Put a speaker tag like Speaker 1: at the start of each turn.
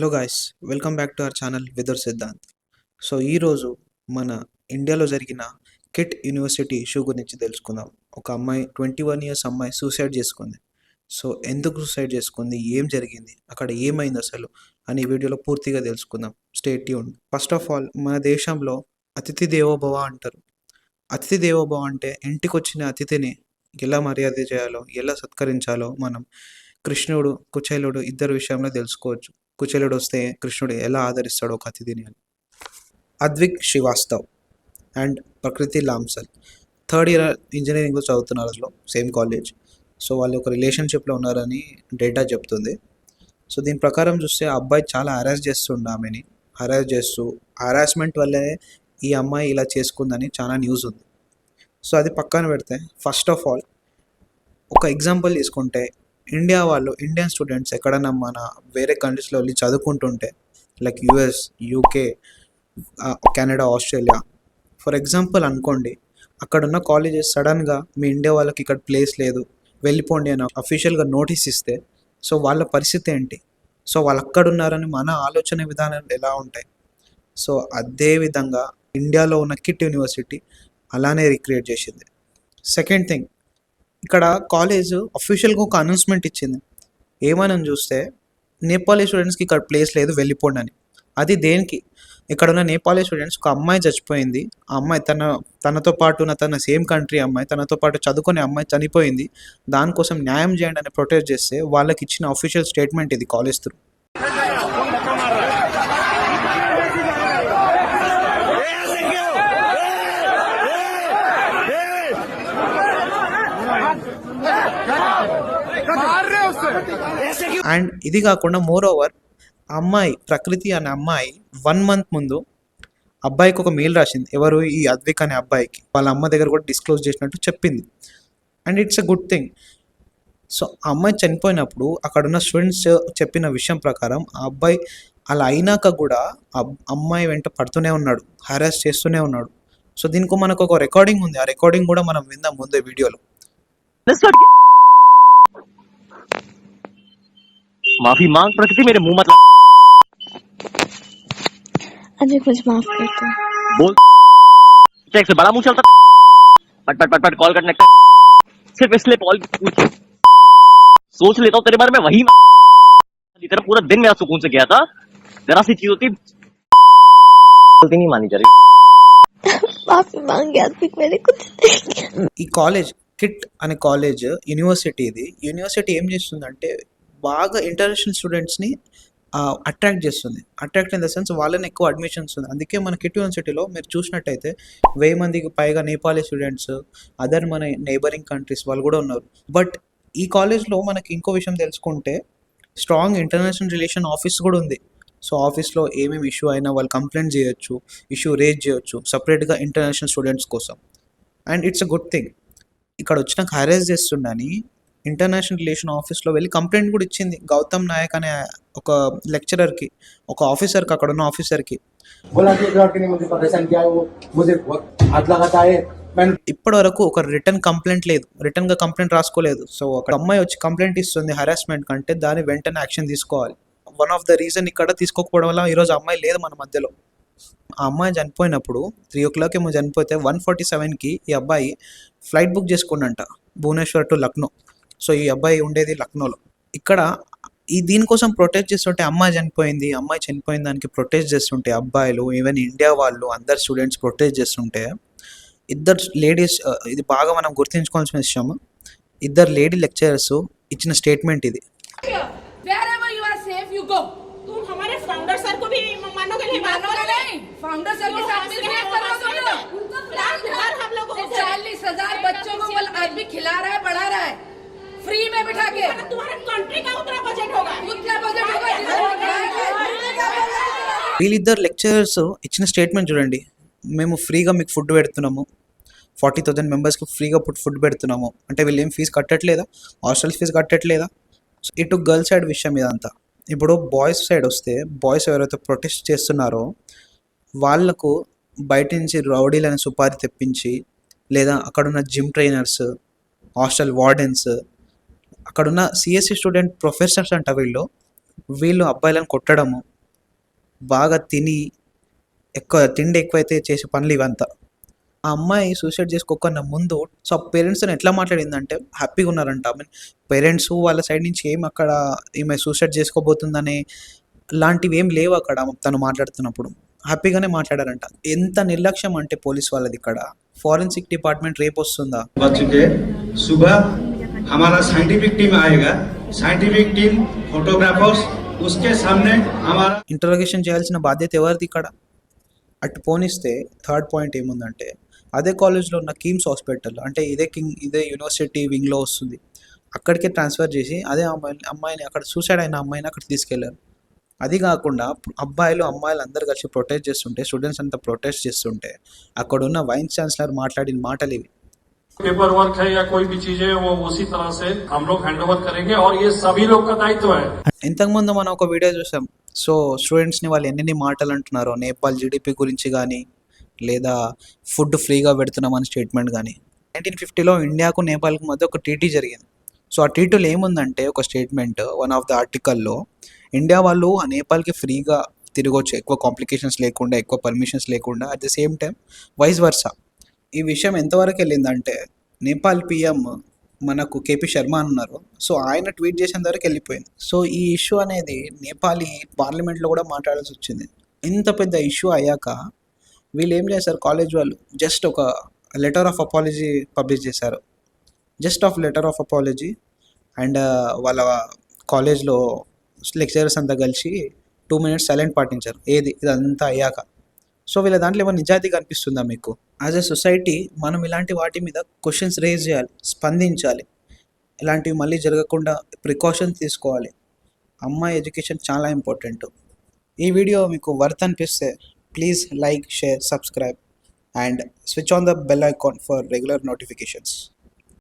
Speaker 1: Hello guys, welcome back to our channel Vidur Siddhant. So ఈరోజు మన ఇండియాలో జరిగిన కిట్ యూనివర్సిటీ ఇష్యూ గురించి తెలుసుకుందాం. ఒక అమ్మాయి 21 ఇయర్స్ అమ్మాయి సూసైడ్ చేసుకుంది. సో ఎందుకు సూసైడ్ చేసుకుంది, ఏం జరిగింది, అక్కడ ఏమైంది అసలు అని ఈ వీడియోలో పూర్తిగా తెలుసుకుందాం. Stay tuned. First of all, మన దేశంలో అతిథి దేవోభవ అంటారు. అతిథి దేవోభవ అంటే ఇంటికి వచ్చిన అతిథిని ఎలా మర్యాద చేయాలో, ఎలా సత్కరించాలో మనం కృష్ణుడు కుచేలుడు ఇద్దరు విషయంలో తెలుసుకోవచ్చు. కుచేలుడు వస్తే కృష్ణుడు ఎలా ఆదరిస్తాడో ఒక అతిథిని అని. అద్విక్ శ్రీవాస్తవ్ అండ్ ప్రకృతి లాంసల్ థర్డ్ ఇయర్ ఇంజనీరింగ్లో చదువుతున్నారు, అసలు సేమ్ కాలేజ్. సో వాళ్ళు ఒక రిలేషన్షిప్లో ఉన్నారని డేటా చెప్తుంది. సో దీని ప్రకారం చూస్తే ఆ అబ్బాయి చాలా హరాస్ చేస్తుండే ఆమెని. హరాస్మెంట్ వల్లే ఈ అమ్మాయి ఇలా చేసుకుందని చాలా న్యూస్ ఉంది. సో అది పక్కన పెడితే, ఫస్ట్ ఆఫ్ ఆల్ ఒక ఎగ్జాంపుల్ తీసుకుంటే, ఇండియన్ స్టూడెంట్స్ ఎక్కడైనా మన వేరే కంట్రీస్లో వెళ్ళి చదువుకుంటుంటే, like US, UK, Canada, Australia for example అనుకోండి, అక్కడున్న కాలేజెస్ సడన్గా మీ ఇండియా వాళ్ళకి ఇక్కడ ప్లేస్ లేదు, వెళ్ళిపోండి అని అఫీషియల్గా నోటీస్ ఇస్తే, సో వాళ్ళ పరిస్థితి ఏంటి? సో వాళ్ళు అక్కడ ఉన్నారని మన ఆలోచన విధానాలు ఎలా ఉంటాయి? సో అదే విధంగా ఇండియాలో ఉన్న కిట్ యూనివర్సిటీ అలానే రిక్రియేట్ చేసింది. సెకండ్ థింగ్, ఇక్కడ కాలేజ్ అఫీషియల్గా ఒక అనౌన్స్మెంట్ ఇచ్చింది. ఏమని చూస్తే, నేపాలీ స్టూడెంట్స్కి ఇక్కడ ప్లేస్ లేదు, వెళ్ళిపోండి అని. అది దేనికి? ఇక్కడ ఉన్న నేపాలీ స్టూడెంట్స్, ఒక అమ్మాయి చచ్చిపోయింది. ఆ అమ్మాయి తనతో పాటు ఉన్న తన సేమ్ కంట్రీ అమ్మాయి, తనతో పాటు చదువుకునే అమ్మాయి చనిపోయింది. దానికోసం న్యాయం చేయండి అని ప్రొటెస్ట్ చేస్తే వాళ్ళకి ఇచ్చిన అఫీషియల్ స్టేట్మెంట్ ఇది కాలేజ్ త్రూ. అండ్ ఇది కాకుండా మోర్ ఓవర్, అమ్మాయి ప్రకృతి అనే అమ్మాయి 1 month ముందు అబ్బాయికి ఒక మెయిల్ రాసింది. ఎవరు? ఈ అద్విక్ అనే అబ్బాయికి. వాళ్ళ అమ్మ దగ్గర కూడా డిస్క్లోజ్ చేసినట్టు చెప్పింది. And it's a good thing. So ఆ అమ్మాయి చనిపోయినప్పుడు అక్కడున్న స్టూడెంట్స్ చెప్పిన విషయం ప్రకారం ఆ అబ్బాయి అలా అయినాక కూడా అమ్మాయి వెంట పడుతూనే ఉన్నాడు, హరాస్ చేస్తూనే ఉన్నాడు. సో దీనికి మనకు ఒక రికార్డింగ్ ఉంది. ఆ రికార్డింగ్ కూడా మనం విందాం ముందే వీడియోలో.
Speaker 2: माफी मांग प्रकृति, मेरे मुंह मत लग।
Speaker 3: अजय मुझे माफ कर दो।
Speaker 2: बोल चेक से बड़ा मुंह चलता। पट पट पट पट कॉल करने का सिर्फ इसलिए कॉल सोच लेता हूँ तेरे बारे में, वही तेरा पूरा दिन मेरा सुकून से गया था। जरा सी चीज होती गलती नहीं मानी जा रही।
Speaker 3: माफी मांग गया मेरे कुछ
Speaker 1: ఈ కాలేజ్ కిట్ అనే కాలేజ్ యూనివర్సిటీ. ఇది యూనివర్సిటీ ఏం చేస్తుందంటే, బాగా ఇంటర్నేషనల్ స్టూడెంట్స్ని అట్రాక్ట్ చేస్తుంది. అట్రాక్ట్ ఇన్ ద సెన్స్ వాళ్ళని ఎక్కువ అడ్మిషన్స్ ఉంది. అందుకే మన కిట్ యూనివర్సిటీలో మీరు చూసినట్టయితే 1000 మందికి పైగా నేపాలీ స్టూడెంట్స్, అదర్ మన నైబరింగ్ కంట్రీస్ వాళ్ళు కూడా ఉన్నారు. బట్ ఈ కాలేజ్లో మనకి ఇంకో విషయం తెలుసుకుంటే, స్ట్రాంగ్ ఇంటర్నేషనల్ రిలేషన్ ఆఫీస్ కూడా ఉంది. సో ఆఫీస్లో ఏమేమి ఇష్యూ అయినా వాళ్ళు కంప్లైంట్ చేయొచ్చు, ఇష్యూ రేజ్ చేయొచ్చు సపరేట్గా ఇంటర్నేషనల్ స్టూడెంట్స్ కోసం. And it's a good thing. ఇక్కడ వచ్చిన హరాస్ చేస్తుండని ఇంటర్నేషనల్ రిలేషన్ ఆఫీస్లో వెళ్ళి కంప్లైంట్ కూడా ఇచ్చింది. గౌతమ్ నాయక్ అనే ఒక లెక్చరర్కి, ఒక ఆఫీసర్కి, అక్కడ ఉన్న ఆఫీసర్కి. ఇప్పటి వరకు ఒక రిటర్న్ కంప్లైంట్ లేదు, రిటర్న్గా కంప్లైంట్ రాసుకోలేదు. సో ఒక అమ్మాయి వచ్చి కంప్లైంట్ ఇస్తుంది హరాస్మెంట్ కంటే, దాన్ని వెంటనే యాక్షన్ తీసుకోవాలి. వన్ ఆఫ్ ద రీజన్ ఇక్కడ తీసుకోకపోవడం వల్ల ఈరోజు అమ్మాయి లేదు మన మధ్యలో. ఆ అమ్మాయి చనిపోయినప్పుడు 3 o'clock ఏమో చనిపోతే 1:47కి ఈ అబ్బాయి ఫ్లైట్ బుక్ చేసుకుండంట, భువనేశ్వర్ టు లక్నో. సో ఈ అబ్బాయి ఉండేది లక్నోలో. ఇక్కడ దీనికోసం ప్రొటెస్ట్ చేస్తుంటే, అమ్మాయి చనిపోయిన దానికి ప్రొటెస్ట్ చేస్తుంటే అబ్బాయిలు, ఈవెన్ ఇండియా వాళ్ళు, అందరు స్టూడెంట్స్ ప్రొటెస్ట్ చేస్తుంటే, ఇద్దరు లేడీస్, ఇది బాగా మనం గుర్తుంచుకోవాల్సిన విషయం, ఇద్దరు లేడీ లెక్చరర్స్ ఇచ్చిన స్టేట్మెంట్ ఇది.
Speaker 4: फाउंडर सर को भी मानोगे नहीं? फाउंडर सर के साथ मिलकर करो हर हम लोगों को
Speaker 5: 40,000 बच्चों को वो आदमी खिला रहा है, पढ़ा रहा है फ्री में बिठा के।
Speaker 4: तुम्हारे कंट्री का उतना बजट होगा
Speaker 1: వీళ్ళిద్దరు లెక్చరర్స్ ఇచ్చిన స్టేట్మెంట్ చూడండి. మేము ఫ్రీగా మీకు ఫుడ్ పెడుతున్నాము, 40,000 మెంబర్స్కి ఫ్రీగా ఫుడ్ పెడుతున్నాము అంటే వీళ్ళు ఏం ఫీజు కట్టట్లేదా? హాస్టల్ ఫీజు కట్టట్లేదా? ఇటు గర్ల్స్ సైడ్ విషయం ఇదంతా. ఇప్పుడు బాయ్స్ సైడ్ వస్తే, బాయ్స్ ఎవరైతే ప్రొటెస్ట్ చేస్తున్నారో వాళ్లకు బయట నుంచి రౌడీలను సుపారీ తెప్పించి, లేదా అక్కడున్న జిమ్ ట్రైనర్స్, హాస్టల్ వార్డెన్స్, అక్కడున్న సిఎస్సి స్టూడెంట్ ప్రొఫెసర్స్ అంట వీళ్ళు అబ్బాయిలను కొట్టడము, బాగా తిని ఎక్కువ తిండి ఎక్కువైతే చేసే పనులు ఇవంతా. ఆ అమ్మాయి సూసైడ్ చేసుకోకన్నా ముందు సో పేరెంట్స్‌తోని ఎట్లా మాట్లాడిందంటే హ్యాపీగా ఉన్నారంట. ఐ మీన్ పేరెంట్స్ వాళ్ళ సైడ్ నుంచి ఏం అక్కడ ఈమె సూసైడ్ చేసుకోబోతుందనే లాంటివి ఏం లేవు అక్కడ తను మాట్లాడుతున్నప్పుడు. హ్యాపీగానే మాట్లాడారంట. ఎంత నిర్లక్ష్యం అంటే పోలీస్ వాళ్ళది ఇక్కడ. ఫోరెన్సిక్ డిపార్ట్మెంట్ రేపొస్తుందా?
Speaker 6: बच चुके हैं। सुबह हमारा साइंटिफिक टीम आएगा, साइंटिफिक टीम फोटोग्राफर्स उसके सामने हमारा
Speaker 1: ఇంటరోగేషన్ చేయాల్సిన బాధ్యత ఎవరిది ఇక్కడ? అటు పోనిస్తే థర్డ్ పాయింట్ ఏముందంటే అదే కాలేజ్లో ఉన్న కిమ్స్ హాస్పిటల్ అంటే ఇదే యూనివర్సిటీ వింగ్లో వస్తుంది. అక్కడికే ట్రాన్స్ఫర్ చేసి అదే అమ్మాయిని అక్కడ సూసైడ్ అయిన అమ్మాయిని అక్కడ తీసుకెళ్లారు. అది కాకుండా అమ్మాయిలు అందరూ కలిసి ప్రొటెస్ట్ చేస్తుంటే స్టూడెంట్స్ అంతా ప్రొటెస్ట్ చేస్తుంటే అక్కడున్న వైస్ ఛాన్సలర్ మాట్లాడిన మాటలు ఇవి.
Speaker 7: पेपर वर्क है या कोई भी चीज है वो उसी तरह से हम लोग हैंड ओवर करेंगे और ये सभी लोग का दायित्व है।
Speaker 1: ఇంతకుముందు మనం ఒక వీడియో చూసాం. సో స్టూడెంట్స్ని వాళ్ళు ఎన్ని మాటలు అంటున్నారో నేపాల్ జీడిపి గురించి కానీ లేదా ఫుడ్ ఫ్రీగా పెడుతున్నామని స్టేట్మెంట్ కానీ. 1950లో ఇండియాకు నేపాల్కి మధ్య ఒక టీటీ జరిగింది. సో ఆ టీటీలో ఏముందంటే ఒక స్టేట్మెంట్ వన్ ఆఫ్ ద ఆర్టికల్లో ఇండియా వాళ్ళు ఆ నేపాల్కి ఫ్రీగా తిరగొచ్చు ఎక్కువ కాంప్లికేషన్స్ లేకుండా ఎక్కువ పర్మిషన్స్ లేకుండా at the same time vice versa. ఈ విషయం ఎంతవరకు వెళ్ళిందంటే నేపాల్ పిఎం మనకు కేపీ శర్మ అన్నారు. సో ఆయన ట్వీట్ చేసేంత వరకు వెళ్ళిపోయింది. సో ఈ ఇష్యూ అనేది నేపాలీ పార్లమెంట్లో కూడా మాట్లాడాల్సి వచ్చింది. ఇంత పెద్ద ఇష్యూ అయ్యాక వీళ్ళు ఏం చేశారు కాలేజ్ వాళ్ళు జస్ట్ ఒక లెటర్ ఆఫ్ అపాలజీ పబ్లిష్ చేశారు. లెటర్ ఆఫ్ అపాలజీ అండ్ వాళ్ళ కాలేజ్లో లెక్చరర్స్ అంతా కలిసి 2 minutes సైలెంట్ పాటించారు. ఇదంతా అయ్యాక. సో వీళ్ళ దాంట్లో ఏమైనా నిజాయితీ కనిపిస్తుందా మీకు? యాజ్ ఎ సొసైటీ మనం ఇలాంటి వాటి మీద క్వశ్చన్స్ రేజ్ చేయాలి, స్పందించాలి. ఇలాంటివి మళ్ళీ జరగకుండా ప్రికాషన్స్ తీసుకోవాలి. అమ్మాయి ఎడ్యుకేషన్ చాలా ఇంపార్టెంట్. ఈ వీడియో మీకు వర్త్ అనిపిస్తే please like, share, subscribe and switch on the bell icon for regular notifications.